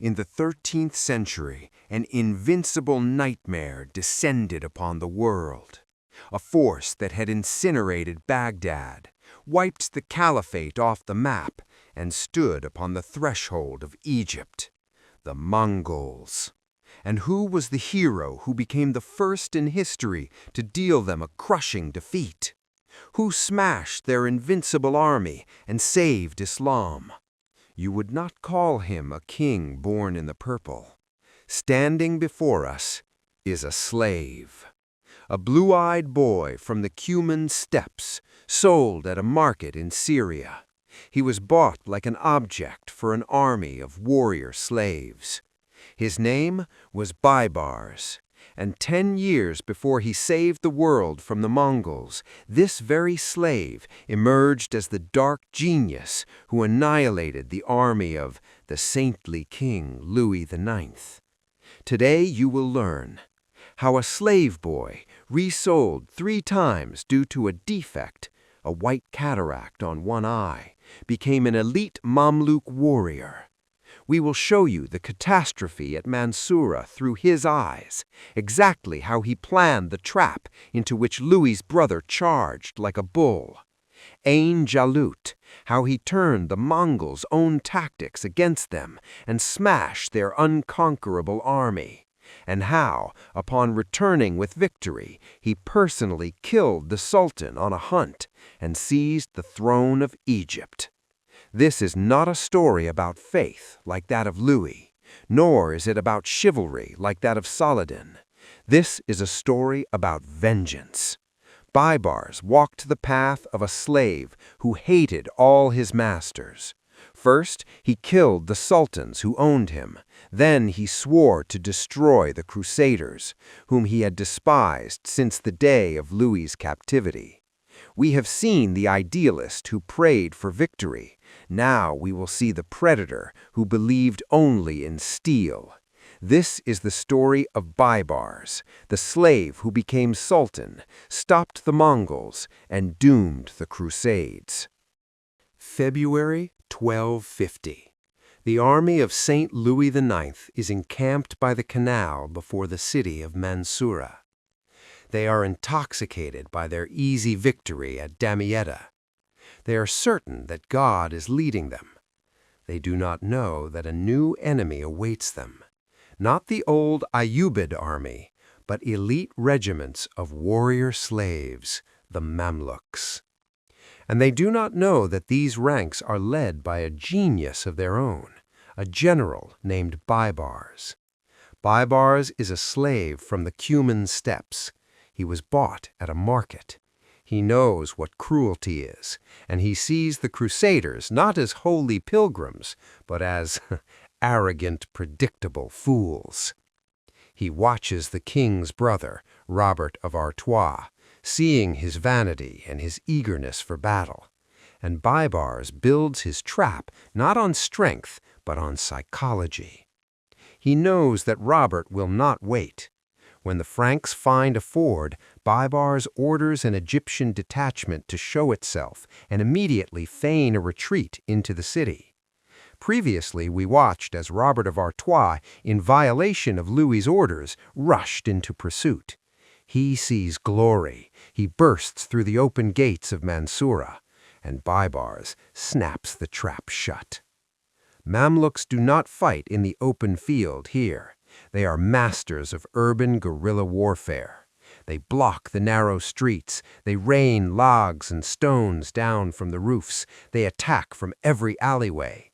In the 13th century, an invincible nightmare descended upon the world. A force that had incinerated Baghdad, wiped the caliphate off the map, and stood upon the threshold of Egypt. The Mongols. And who was the hero who became the first in history to deal them a crushing defeat? Who smashed their invincible army and saved Islam? You would not call him a king born in the purple. Standing before us is a slave. A blue-eyed boy from the Cuman steppes, sold at a market in Syria. He was bought like an object for an army of warrior slaves. His name was Baibars, and 10 years before he saved the world from the Mongols, this very slave emerged as the dark genius who annihilated the army of the saintly King Louis IX. Today you will learn how a slave boy, resold 3 times due to a defect, a white cataract on one eye, became an elite Mamluk warrior. We will show you the catastrophe at Mansurah through his eyes, exactly how he planned the trap into which Louis's brother charged like a bull. Ain Jalut, how he turned the Mongols' own tactics against them and smashed their unconquerable army. And how, upon returning with victory, he personally killed the Sultan on a hunt and seized the throne of Egypt. This is not a story about faith like that of Louis, nor is it about chivalry like that of Saladin. This is a story about vengeance. Baibars walked the path of a slave who hated all his masters. First, he killed the sultans who owned him. Then he swore to destroy the Crusaders, whom he had despised since the day of Louis's captivity. We have seen the idealist who prayed for victory. Now we will see the predator who believed only in steel. This is the story of Baibars, the slave who became sultan, stopped the Mongols, and doomed the Crusades. February 1250. The army of Saint Louis IX is encamped by the canal before the city of Mansurah. They are intoxicated by their easy victory at Damietta. They are certain that God is leading them. They do not know that a new enemy awaits them. Not the old Ayyubid army, but elite regiments of warrior slaves, the Mamluks. And they do not know that these ranks are led by a genius of their own, a general named Baibars. Baibars is a slave from the Cuman steppes. He was bought at a market. He knows what cruelty is, and he sees the Crusaders not as holy pilgrims, but as arrogant, predictable fools. He watches the king's brother, Robert of Artois, seeing his vanity and his eagerness for battle. And Baibars builds his trap not on strength, but on psychology. He knows that Robert will not wait. When the Franks find a ford, Baibars orders an Egyptian detachment to show itself and immediately feign a retreat into the city. Previously, we watched as Robert of Artois, in violation of Louis's orders, rushed into pursuit. He sees glory. He bursts through the open gates of Mansurah, and Baibars snaps the trap shut. Mamluks do not fight in the open field here. They are masters of urban guerrilla warfare. They block the narrow streets. They rain logs and stones down from the roofs. They attack from every alleyway.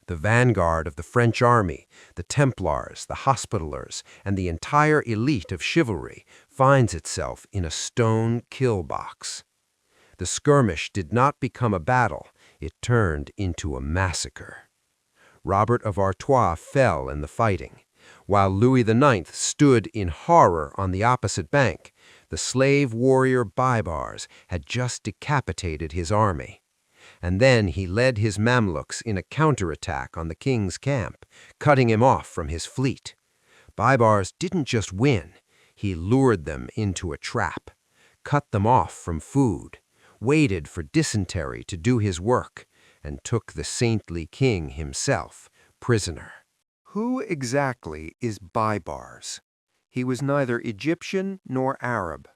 The vanguard of the French army, the Templars, the Hospitallers, and the entire elite of chivalry finds itself in a stone kill box. The skirmish did not become a battle. It turned into a massacre. Robert of Artois fell in the fighting. While Louis IX stood in horror on the opposite bank, the slave warrior Baibars had just decapitated his army. And then he led his Mamluks in a counterattack on the king's camp, cutting him off from his fleet. Baibars didn't just win. He lured them into a trap, cut them off from food, waited for dysentery to do his work, and took the saintly king himself prisoner. Who exactly is Baibars? He was neither Egyptian nor Arab.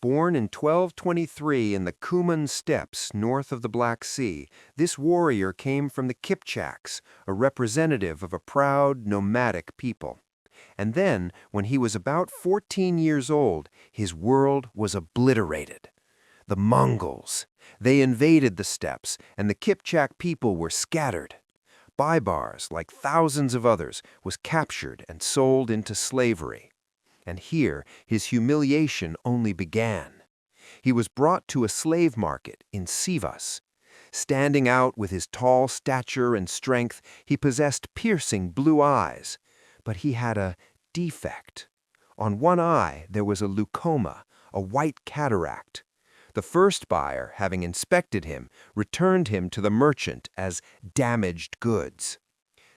Born in 1223 in the Kuman steppes north of the Black Sea, this warrior came from the Kipchaks, a representative of a proud, nomadic people. And then, when he was about 14 years old, his world was obliterated. The Mongols. They invaded the steppes, and the Kipchak people were scattered. Baibars, like thousands of others, was captured and sold into slavery. And here his humiliation only began. He was brought to a slave market in Sivas. Standing out with his tall stature and strength, he possessed piercing blue eyes. But he had a defect. On one eye there was a leucoma, a white cataract. The first buyer, having inspected him, returned him to the merchant as damaged goods.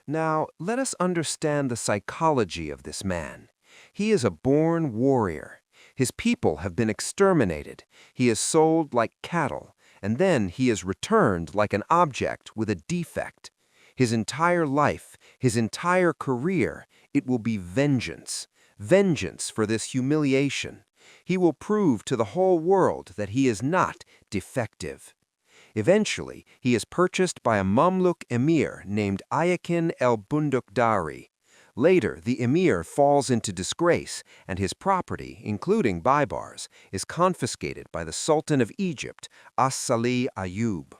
Now, let us understand the psychology of this man. He is a born warrior. His people have been exterminated. He is sold like cattle, and then he is returned like an object with a defect. His entire life, his entire career, it will be vengeance. Vengeance for this humiliation. He will prove to the whole world that he is not defective. Eventually, he is purchased by a Mamluk emir named Ayakin el-Bundukdari. Later, the emir falls into disgrace, and his property, including Baibars, is confiscated by the Sultan of Egypt, As-Salih Ayyub.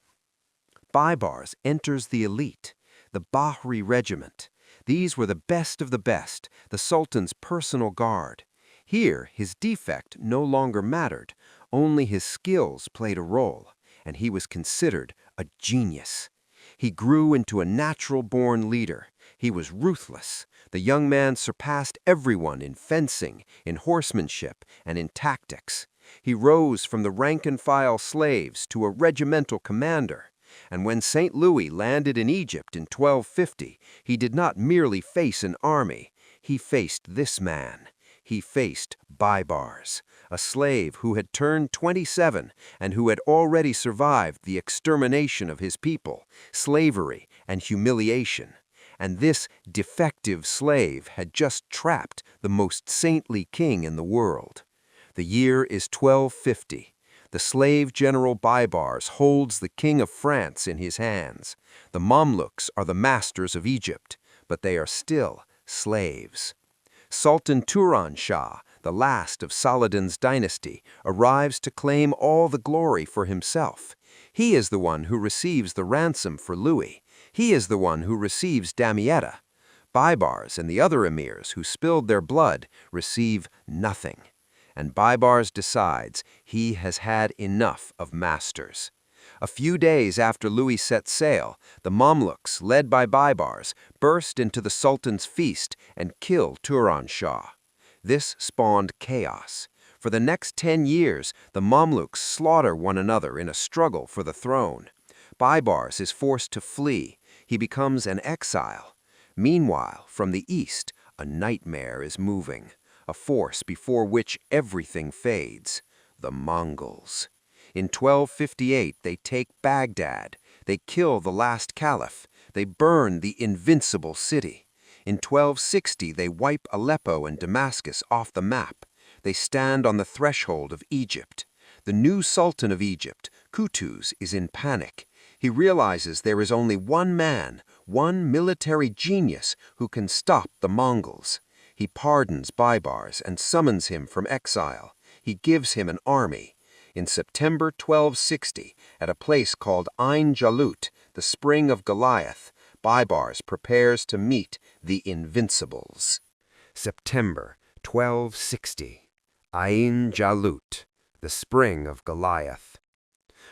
Baibars enters the elite, the Bahri regiment. These were the best of the best, the Sultan's personal guard. Here, his defect no longer mattered, only his skills played a role, and he was considered a genius. He grew into a natural-born leader. He was ruthless. The young man surpassed everyone in fencing, in horsemanship, and in tactics. He rose from the rank-and-file slaves to a regimental commander. And when St. Louis landed in Egypt in 1250, he did not merely face an army. He faced this man. He faced Baibars, a slave who had turned 27 and who had already survived the extermination of his people, slavery, and humiliation. And this defective slave had just trapped the most saintly king in the world. The year is 1250. The slave general Baibars holds the king of France in his hands. The Mamluks are the masters of Egypt, but they are still slaves. Sultan Turanshah, the last of Saladin's dynasty, arrives to claim all the glory for himself. He is the one who receives the ransom for Louis. He is the one who receives Damietta. Baibars and the other emirs who spilled their blood receive nothing. And Baibars decides he has had enough of masters. A few days after Louis set sail, the Mamluks, led by Baibars, burst into the Sultan's feast and kill Turanshah. This spawned chaos. For the next 10 years, the Mamluks slaughter one another in a struggle for the throne. Baibars is forced to flee. He becomes an exile. Meanwhile, from the east, a nightmare is moving, a force before which everything fades, the Mongols. In 1258, they take Baghdad. They kill the last caliph. They burn the invincible city. In 1260, they wipe Aleppo and Damascus off the map. They stand on the threshold of Egypt. The new Sultan of Egypt, Coup, is in panic. He realizes there is only one man, one military genius who can stop the Mongols. He pardons Baibars and summons him from exile. He gives him an army. In September 1260, at a place called Ain Jalut, the spring of Goliath, Baibars prepares to meet the Invincibles. September 1260, Ain Jalut, the spring of Goliath.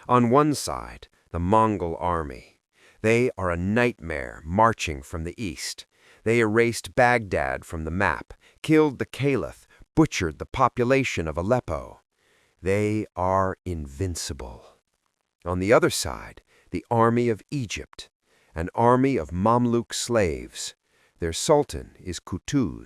On one side, the Mongol army. They are a nightmare marching from the east. They erased Baghdad from the map, killed the caliph, butchered the population of Aleppo. They are invincible. On the other side, the army of Egypt, an army of Mamluk slaves. Their sultan is Coup,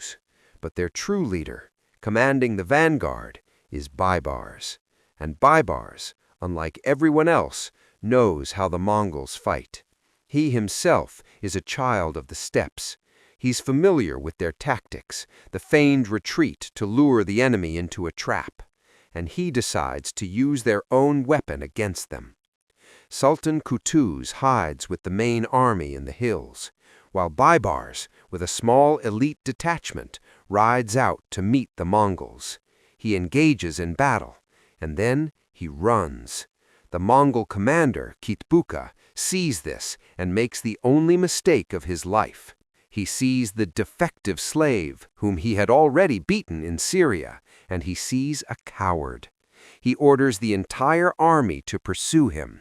but their true leader, commanding the vanguard, is Baibars. And Baibars, unlike everyone else, knows how the Mongols fight. He himself is a child of the steppes. He's familiar with their tactics, the feigned retreat to lure the enemy into a trap, and he decides to use their own weapon against them. Sultan Qutuz hides with the main army in the hills, while Baibars, with a small elite detachment, rides out to meet the Mongols. He engages in battle, and then he runs. The Mongol commander, Kitbuka, sees this and makes the only mistake of his life. He sees the defective slave, whom he had already beaten in Syria, and he sees a coward. He orders the entire army to pursue him.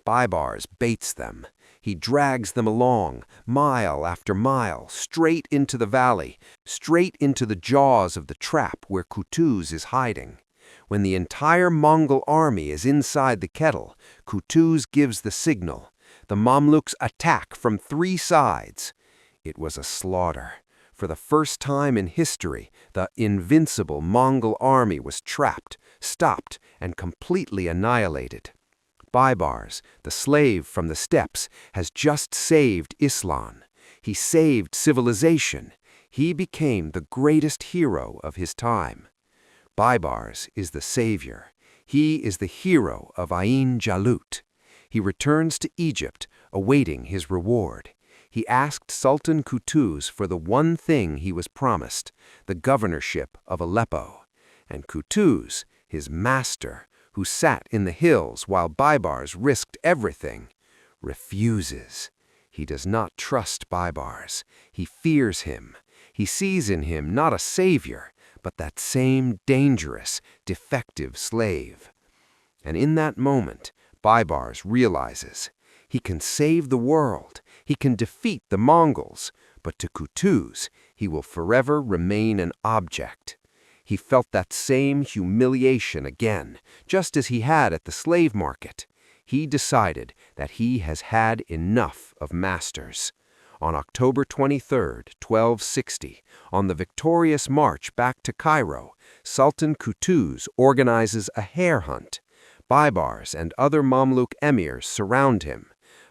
Baibars baits them. He drags them along, mile after mile, straight into the valley, straight into the jaws of the trap where Qutuz is hiding. When the entire Mongol army is inside the kettle, Qutuz gives the signal. The Mamluks attack from 3 sides. It was a slaughter. For the first time in history, the invincible Mongol army was trapped, stopped, and completely annihilated. Baibars, the slave from the steppes, has just saved Islam. He saved civilization. He became the greatest hero of his time. Baibars is the savior. He is the hero of Ain Jalut. He returns to Egypt, awaiting his reward. He asked Sultan Qutuz for the one thing he was promised, the governorship of Aleppo. And Qutuz, his master, who sat in the hills while Baibars risked everything, refuses. He does not trust Baibars. He fears him. He sees in him not a savior, but that same dangerous, defective slave. And in that moment, Baibars realizes he can save the world, he can defeat the Mongols, but to Qutuz, he will forever remain an object. He felt that same humiliation again, just as he had at the slave market. He decided that he has had enough of masters. On October 23, 1260, on the victorious march back to Cairo, Sultan Qutuz organizes a hare hunt. Baibars and other Mamluk emirs surround him.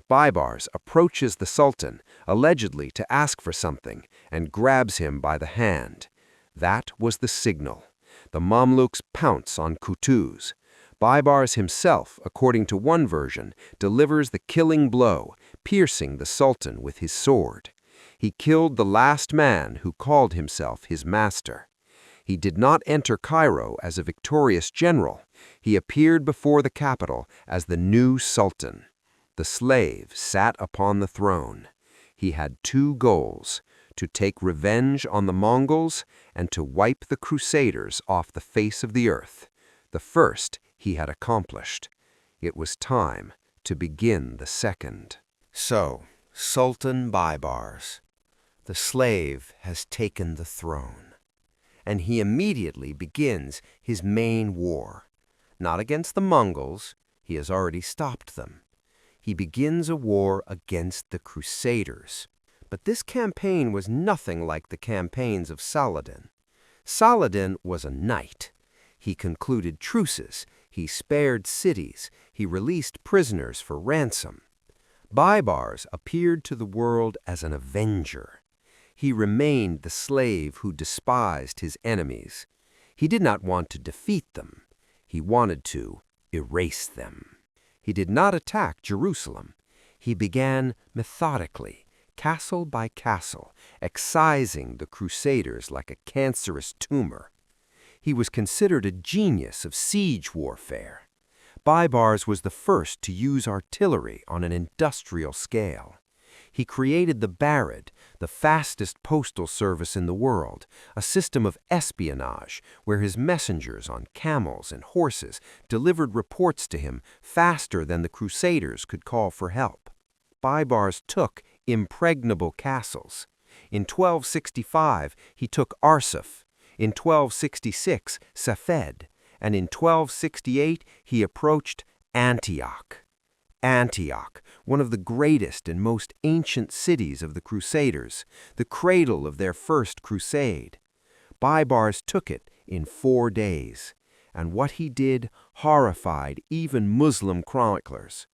Baibars approaches the Sultan, allegedly to ask for something, and grabs him by the hand. That was the signal. The Mamluks pounce on Qutuz. Baibars himself, according to one version, delivers the killing blow, piercing the Sultan with his sword. He killed the last man who called himself his master. He did not enter Cairo as a victorious general. He appeared before the capital as the new Sultan. The slave sat upon the throne. He had 2 goals: to take revenge on the Mongols and to wipe the Crusaders off the face of the earth. The first he had accomplished. It was time to begin the second. So, Sultan Baibars, the slave, has taken the throne, and he immediately begins his main war. Not against the Mongols, he has already stopped them. He begins a war against the Crusaders. But this campaign was nothing like the campaigns of Saladin. Saladin was a knight. He concluded truces, he spared cities, he released prisoners for ransom. Baibars appeared to the world as an avenger. He remained the slave who despised his enemies. He did not want to defeat them. He wanted to erase them. He did not attack Jerusalem. He began methodically, castle by castle, excising the Crusaders like a cancerous tumor. He was considered a genius of siege warfare. Baibars was the first to use artillery on an industrial scale. He created the Barid, the fastest postal service in the world, a system of espionage where his messengers on camels and horses delivered reports to him faster than the Crusaders could call for help. Baibars took impregnable castles. In 1265, he took Arsuf. In 1266, Safed. And in 1268, he approached Antioch. Antioch, one of the greatest and most ancient cities of the Crusaders, the cradle of their first crusade. Baibars took it in 4 days, and what he did horrified even Muslim chroniclers.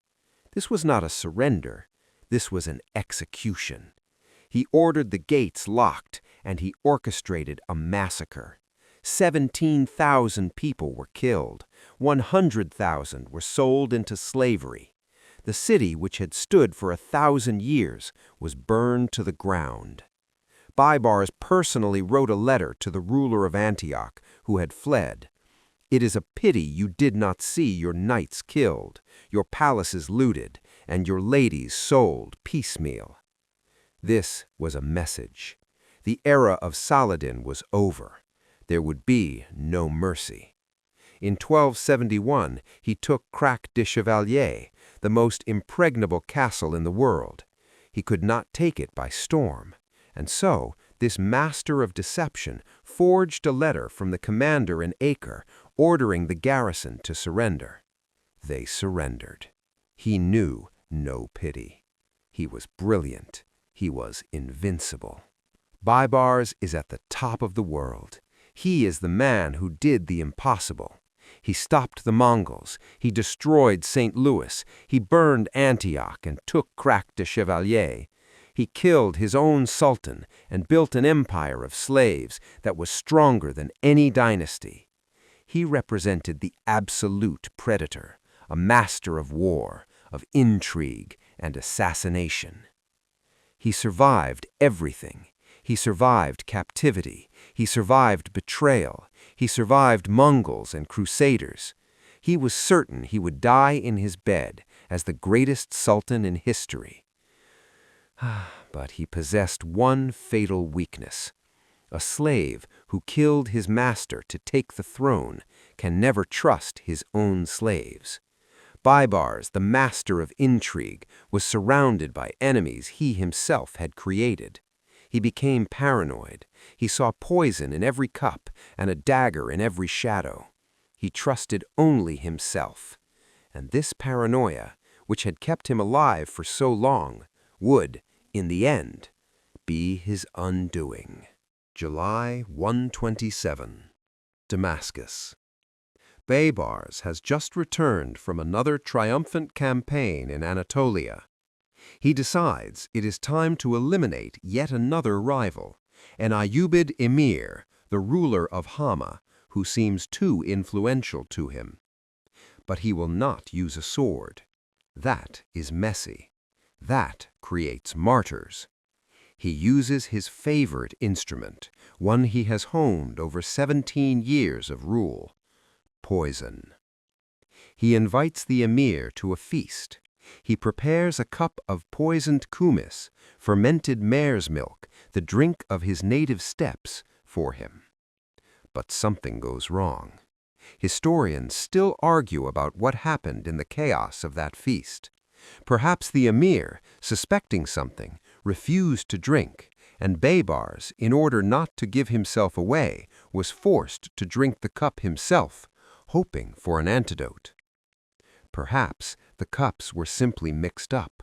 This was not a surrender, this was an execution. He ordered the gates locked, and he orchestrated a massacre. 17,000 people were killed. 100,000 were sold into slavery. The city, which had stood for 1,000 years, was burned to the ground. Baibars personally wrote a letter to the ruler of Antioch, who had fled. "It is a pity you did not see your knights killed, your palaces looted, and your ladies sold piecemeal." This was a message. The era of Saladin was over. There would be no mercy. In 1271, he took Krak de Chevaliers, the most impregnable castle in the world. He could not take it by storm. And so, this master of deception forged a letter from the commander in Acre, ordering the garrison to surrender. They surrendered. He knew no pity. He was brilliant. He was invincible. Baibars is at the top of the world. He is the man who did the impossible. He stopped the Mongols. He destroyed St. Louis. He burned Antioch and took Krak de Chevaliers. He killed his own sultan and built an empire of slaves that was stronger than any dynasty. He represented the absolute predator, a master of war, of intrigue and assassination. He survived everything. He survived captivity. He survived betrayal. He survived Mongols and Crusaders. He was certain he would die in his bed as the greatest sultan in history. But he possessed one fatal weakness. A slave who killed his master to take the throne can never trust his own slaves. Baibars, the master of intrigue, was surrounded by enemies he himself had created. He became paranoid. He saw poison in every cup and a dagger in every shadow. He trusted only himself. And this paranoia, which had kept him alive for so long, would, in the end, be his undoing. July 127. Damascus. Baibars has just returned from another triumphant campaign in Anatolia. He decides it is time to eliminate yet another rival, an Ayyubid emir, the ruler of Hama, who seems too influential to him. But he will not use a sword. That is messy. That creates martyrs. He uses his favorite instrument, one he has honed over 17 years of rule: poison. He invites the emir to a feast. He prepares a cup of poisoned kumis, fermented mare's milk, the drink of his native steppes, for him. But something goes wrong. Historians still argue about what happened in the chaos of that feast. Perhaps the emir, suspecting something, refused to drink, and Baibars, in order not to give himself away, was forced to drink the cup himself, hoping for an antidote. Perhaps the cups were simply mixed up.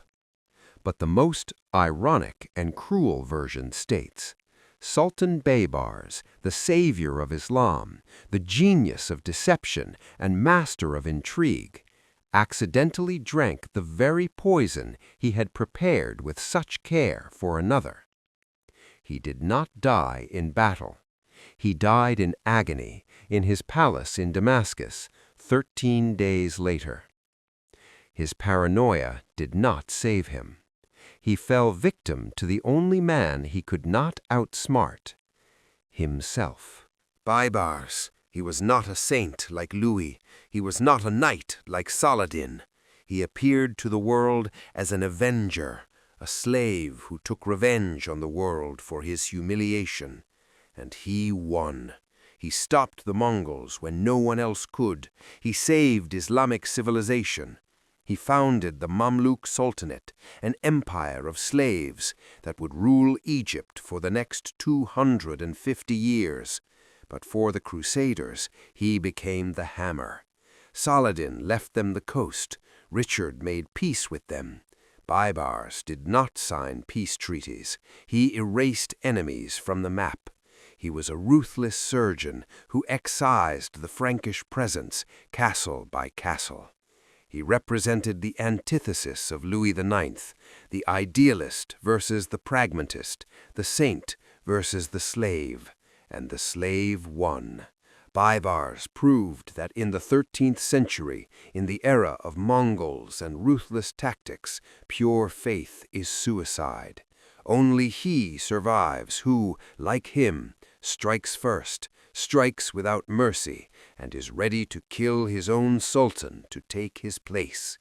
But the most ironic and cruel version states, Sultan Baibars, the savior of Islam, the genius of deception and master of intrigue, accidentally drank the very poison he had prepared with such care for another. He did not die in battle. He died in agony in his palace in Damascus 13 days later. His paranoia did not save him. He fell victim to the only man he could not outsmart: himself. Baibars. He was not a saint like Louis. He was not a knight like Saladin. He appeared to the world as an Avenger, a slave who took revenge on the world for his humiliation. And he won. He stopped the Mongols when no one else could. He saved Islamic civilization. He founded the Mamluk Sultanate, an empire of slaves that would rule Egypt for the next 250 years. But for the Crusaders, he became the hammer. Saladin left them the coast. Richard made peace with them. Baibars did not sign peace treaties. He erased enemies from the map. He was a ruthless surgeon who excised the Frankish presence, castle by castle. He represented the antithesis of Louis IX, the idealist versus the pragmatist, the saint versus the slave, and the slave won. Baibars proved that in the 13th century, in the era of Mongols and ruthless tactics, pure faith is suicide. Only he survives who, like him, strikes first, strikes without mercy, and is ready to kill his own sultan to take his place.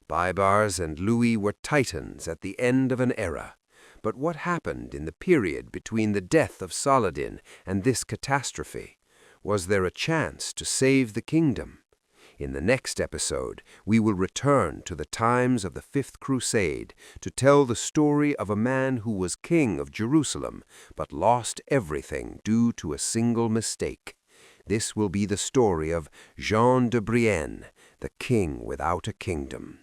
Baibars and Louis were titans at the end of an era. But what happened in the period between the death of Saladin and this catastrophe? Was there a chance to save the kingdom? In the next episode, we will return to the times of the Fifth Crusade to tell the story of a man who was king of Jerusalem, but lost everything due to a single mistake. This will be the story of Jean de Brienne, the king without a kingdom.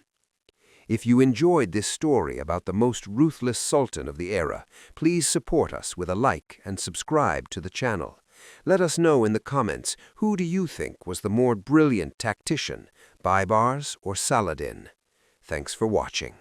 If you enjoyed this story about the most ruthless sultan of the era, please support us with a like and subscribe to the channel. Let us know in the comments, who do you think was the more brilliant tactician, Baibars or Saladin? Thanks for watching.